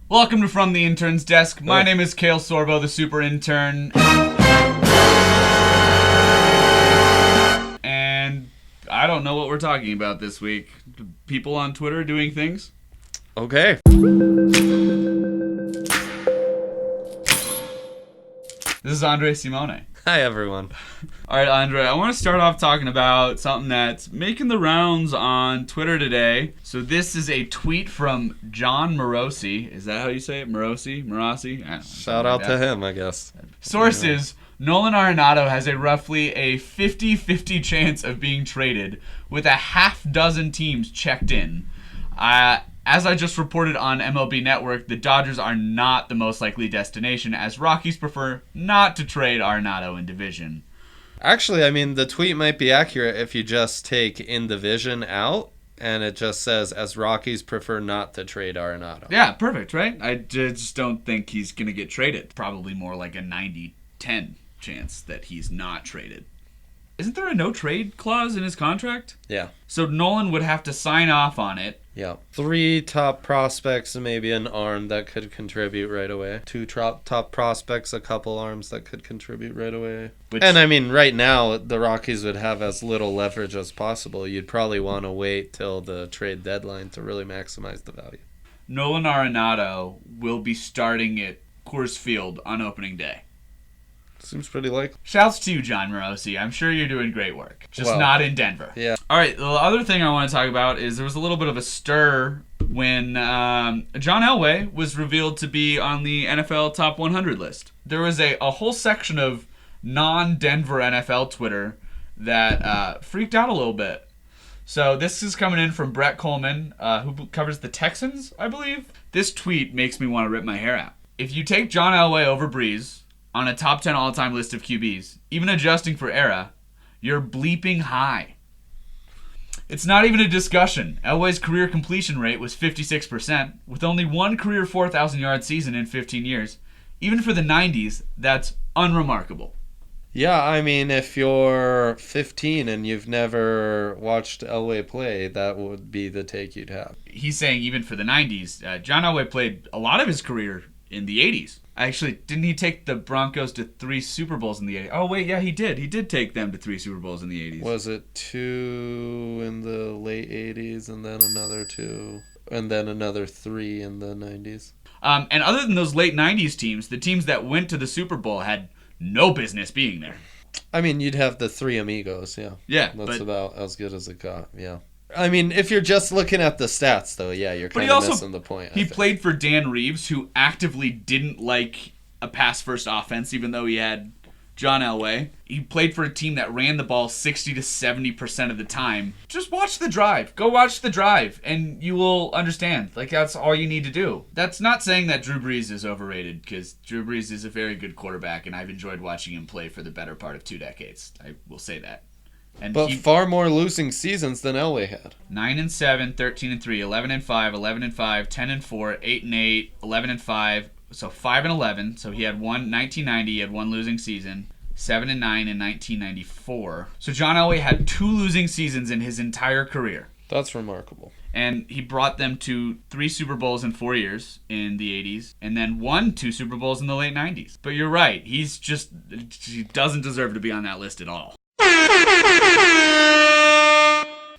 Welcome to From the Interns Desk. My name is Kalle Sorbo, the super intern. And I don't know what we're talking about this week. People on Twitter doing things? Okay. This is Andre Simone. Hi, everyone. All right, Andre, I want to start off talking about something that's making the rounds on Twitter today. So this is a tweet from John Morosi. Is that how you say it? Morosi? Shout out to him, I guess. Sources, Nolan Arenado has a roughly 50-50 chance of being traded with a half dozen teams checked in. As I just reported on MLB Network, the Dodgers are not the most likely destination, as Rockies prefer not to trade Arenado in division. Actually, I mean, the tweet might be accurate if you just take in division out, and it just says, as Rockies prefer not to trade Arenado. Yeah, perfect, right? I just don't think he's going to get traded. Probably more like a 90-10 chance that he's not traded. Isn't there a no-trade clause in his contract? Yeah. So Nolan would have to sign off on it. Yeah. 3 top prospects and maybe an arm that could contribute right away. 2 top prospects, a couple arms that could contribute right away. And I mean, right now, the Rockies would have as little leverage as possible. You'd probably want to wait till the trade deadline to really maximize the value. Nolan Arenado will be starting at Coors Field on opening day. Seems pretty likely. Shouts to you, John Morosi. I'm sure you're doing great work. Just not in Denver. Yeah. All right, the other thing I want to talk about is there was a little bit of a stir when John Elway was revealed to be on the NFL Top 100 list. There was a whole section of non-Denver NFL Twitter that freaked out a little bit. So this is coming in from Brett Coleman, who covers the Texans, I believe. This tweet makes me want to rip my hair out. If you take John Elway over Breeze on a top 10 all-time list of QBs, even adjusting for era, you're bleeping high. It's not even a discussion. Elway's career completion rate was 56%, with only one career 4,000-yard season in 15 years. Even for the 90s, that's unremarkable. Yeah, I mean, if you're 15 and you've never watched Elway play, that would be the take you'd have. He's saying even for the 90s, John Elway played a lot of his career in the 80s. Actually, didn't he take the Broncos to 3 Super Bowls in the 80s? Oh, wait, yeah, he did. He did take them to 3 Super Bowls in the 80s. Was it 2 in the late 80s and then another 2 and then another 3 in the 90s? And other than those late 90s teams, the teams that went to the Super Bowl had no business being there. I mean, you'd have the 3 amigos, yeah. Yeah. That's about as good as it got, yeah. I mean, if you're just looking at the stats, though, yeah, you're kind of missing the point. He played for Dan Reeves, who actively didn't like a pass-first offense, even though he had John Elway. He played for a team that ran the ball 60 to 70% of the time. Just watch the drive. Go watch the drive, and you will understand. Like, that's all you need to do. That's not saying that Drew Brees is overrated, because Drew Brees is a very good quarterback, and I've enjoyed watching him play for the better part of 2 decades. I will say that. But far more losing seasons than Elway had. 9-7, 13-3, 11-5, 11-5, 10-4, 8-8, 11-5. So 5-11. So he had 1990. He had 1 losing season. 7-9 in 1994. So John Elway had 2 losing seasons in his entire career. That's remarkable. And he brought them to 3 Super Bowls in 4 years in the 80s, and then won 2 Super Bowls in the late 90s. But you're right. He doesn't deserve to be on that list at all.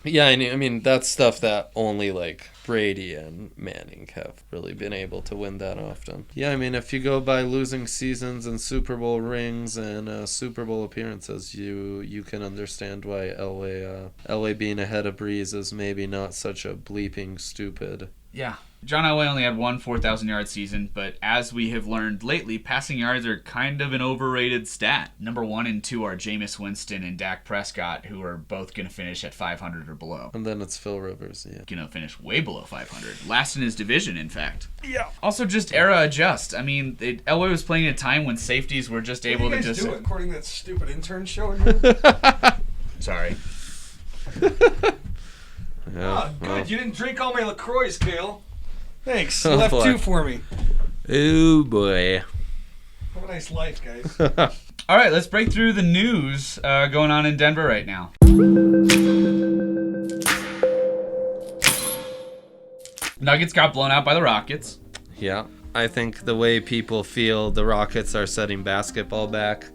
Yeah, I mean, that's stuff that only, like, Brady and Manning have really been able to win that often. Yeah, I mean, if you go by losing seasons and Super Bowl rings and Super Bowl appearances, you can understand why Elway being ahead of Breeze is maybe not such a bleeping stupid. Yeah. John Elway only had 1 4,000-yard season, but as we have learned lately, passing yards are kind of an overrated stat. Number 1 and 2 are Jameis Winston and Dak Prescott, who are both going to finish at 500 or below. And then it's Phil Rivers, yeah. Going to finish way below 500. Last in his division, in fact. Yeah. Also, just era adjust. I mean, Elway was playing at a time when safeties were just able to just... What are you guys doing, recording that stupid intern show in here? Sorry. Yeah, good. Well. You didn't drink all my LaCroix, Kalle. Thanks. You Oh, left boy. 2 for me. Oh, boy. Have a nice life, guys. All right, let's break through the news going on in Denver right now. Nuggets got blown out by the Rockets. Yeah. I think the way people feel the Rockets are setting basketball back,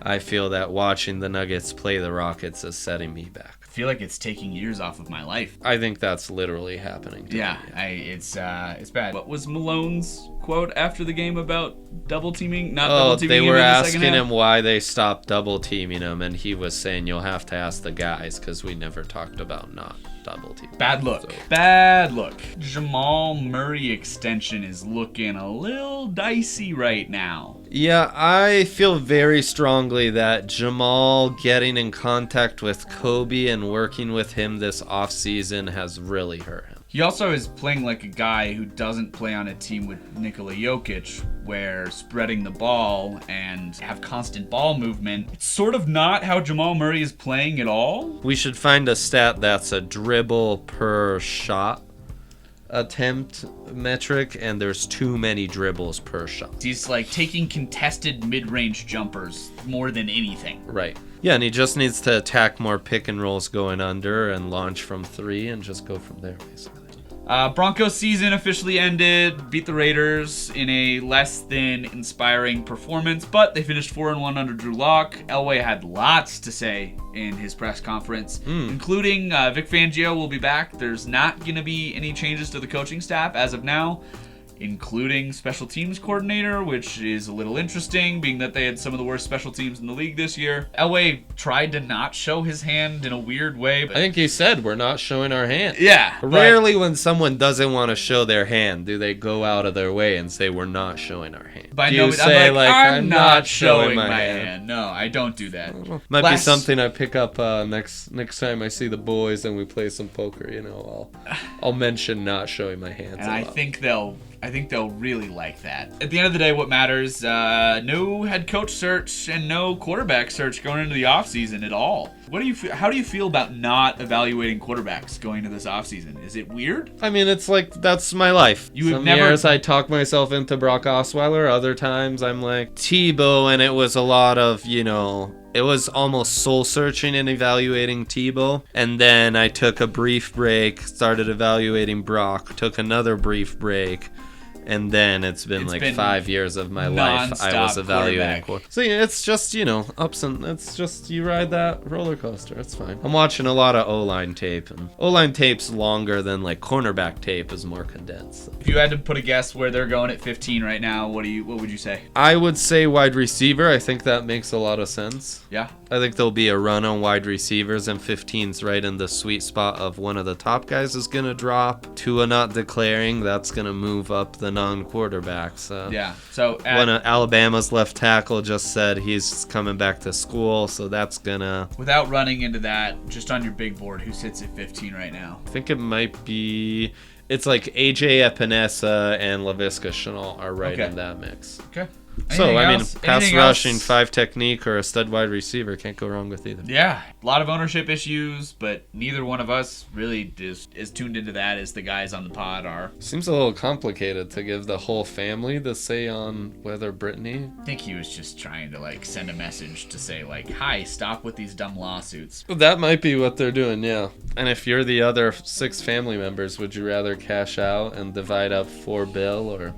I feel that watching the Nuggets play the Rockets is setting me back. I feel like it's taking years off of my life. I think that's literally happening. Yeah, it's bad. What was Malone's quote after the game about double teaming? Double teaming. They were him in the asking second half? him why they stopped double teaming him, and he was saying, "You'll have to ask the guys because we never talked about not double teaming." Bad look. So. Bad look. Jamal Murray extension is looking a little dicey right now. Yeah, I feel very strongly that Jamal getting in contact with Kobe and working with him this offseason has really hurt him. He also is playing like a guy who doesn't play on a team with Nikola Jokic, where spreading the ball and have constant ball movement. It's sort of not how Jamal Murray is playing at all. We should find a stat that's a dribble per shot attempt metric, and there's too many dribbles per shot. He's like taking contested mid-range jumpers more than anything. Right. Yeah, and he just needs to attack more pick and rolls going under and launch from three and just go from there, basically. Broncos season officially ended, beat the Raiders in a less than inspiring performance, but they finished 4-1 under Drew Lock. Elway had lots to say in his press conference, including Vic Fangio will be back. There's not going to be any changes to the coaching staff as of now, including special teams coordinator, which is a little interesting, being that they had some of the worst special teams in the league this year. Elway tried to not show his hand in a weird way. But I think he said we're not showing our hand. Yeah. Rarely when someone doesn't want to show their hand do they go out of their way and say we're not showing our hand. By do no you means, say I'm not showing my hand? hand. No, I don't do that. Might be something I pick up next time I see the boys and we play some poker. You know, I'll mention not showing my hands. And I think they'll really like that. At the end of the day, what matters, no head coach search and no quarterback search going into the offseason at all. How do you feel about not evaluating quarterbacks going into this offseason? Is it weird? I mean, it's like, that's my life. Some years I talk myself into Brock Osweiler. Other times I'm like Tebow, and it was a lot of, it was almost soul searching and evaluating Tebow. And then I took a brief break, started evaluating Brock, took another brief break. And then it's been 5 years of my life I was evaluating. So yeah, it's just, ups and it's just you ride that roller coaster. It's fine. I'm watching a lot of O-line tape, and O-line tape's longer than like cornerback tape is more condensed. So. If you had to put a guess where they're going at 15 right now, what would you say? I would say wide receiver. I think that makes a lot of sense. Yeah. I think there'll be a run on wide receivers, and 15's right in the sweet spot of one of the top guys is going to drop. Tua not declaring, that's going to move up the non-quarterbacks. Yeah. So one of Alabama's left tackle just said he's coming back to school, so that's going to... Without running into that, just on your big board, who sits at 15 right now? I think it might be... It's like AJ Epinesa and Laviska Shenault are right in that mix. Okay. So, pass rushing, 5 technique, or a stud wide receiver, can't go wrong with either. Yeah, a lot of ownership issues, but neither one of us really is tuned into that as the guys on the pod are. Seems a little complicated to give the whole family the say on whether Brittany... I think he was just trying to, send a message to say, hi, stop with these dumb lawsuits. That might be what they're doing, yeah. And if you're the other 6 family members, would you rather cash out and divide up $4 billion, or...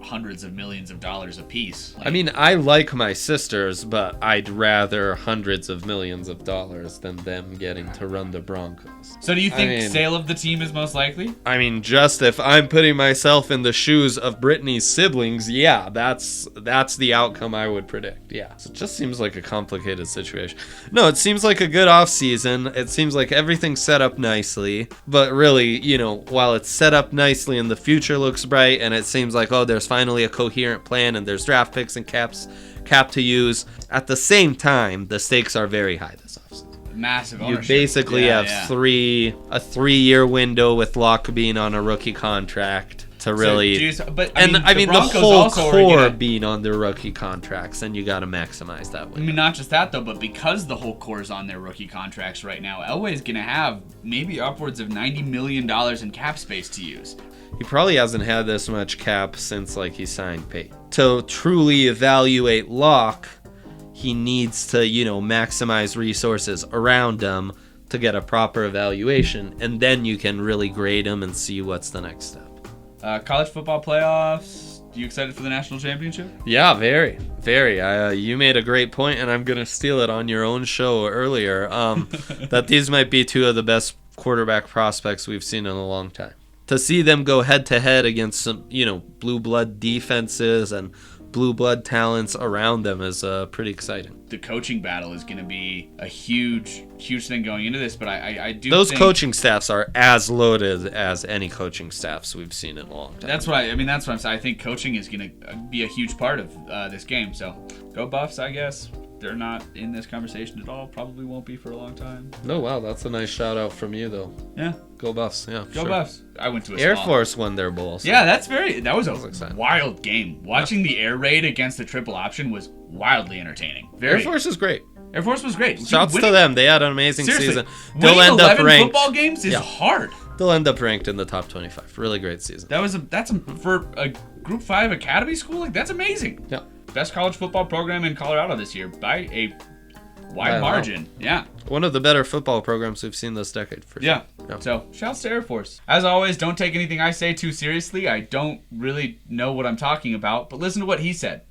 hundreds of millions of dollars a piece. I like my sisters, but I'd rather hundreds of millions of dollars than them getting to run the Broncos. So do you think sale of the team is most likely? Just if I'm putting myself in the shoes of Brittany's siblings, yeah, that's the outcome I would predict. Yeah. So it just seems like a complicated situation. No, it seems like a good off season. It seems like everything's set up nicely, but really, while it's set up nicely and the future looks bright and it seems like, there's finally a coherent plan and there's draft picks and cap to use. At the same time, the stakes are very high this offseason. Massive ownership. You basically have a 3-year window with Locke being on a rookie contract to really... the whole core being on their rookie contracts, and you got to maximize that window. Not just that, though, but because the whole core is on their rookie contracts right now, Elway's going to have maybe upwards of $90 million in cap space to use. He probably hasn't had this much cap since he signed Peyton. To truly evaluate Locke, he needs to, maximize resources around him to get a proper evaluation, and then you can really grade him and see what's the next step. College football playoffs. You excited for the national championship? Yeah, very, very. You made a great point, and I'm gonna steal it on your own show earlier. That these might be two of the best quarterback prospects we've seen in a long time. To see them go head to head against some, blue blood defenses and blue blood talents around them is pretty exciting. The coaching battle is going to be a huge thing going into this, but I do Those think coaching staffs are as loaded as any coaching staffs we've seen in a long time. that's what I'm saying. I think coaching is going to be a huge part of this game. So go Buffs, I guess. They're not in this conversation at all. Probably won't be for a long time. No, wow, that's a nice shout out from you though. Yeah. Go Buffs, yeah. Go Buffs. I went to a Air small. Force won their bowl. So. Yeah, that was a exciting. wild game. Watching the air raid against the triple option was wildly entertaining. Air Force is great. Air Force was great. Shouts to them. They had an amazing season. They'll They'll end up ranked. Football games is hard. They'll end up ranked in the top 25. Really great season. That's for a Group 5 academy school. That's amazing. Yeah. Best college football program in Colorado this year by a wide margin. Yeah. One of the better football programs we've seen this decade, for sure. Yeah. So, shouts to Air Force. As always, don't take anything I say too seriously. I don't really know what I'm talking about, but listen to what he said.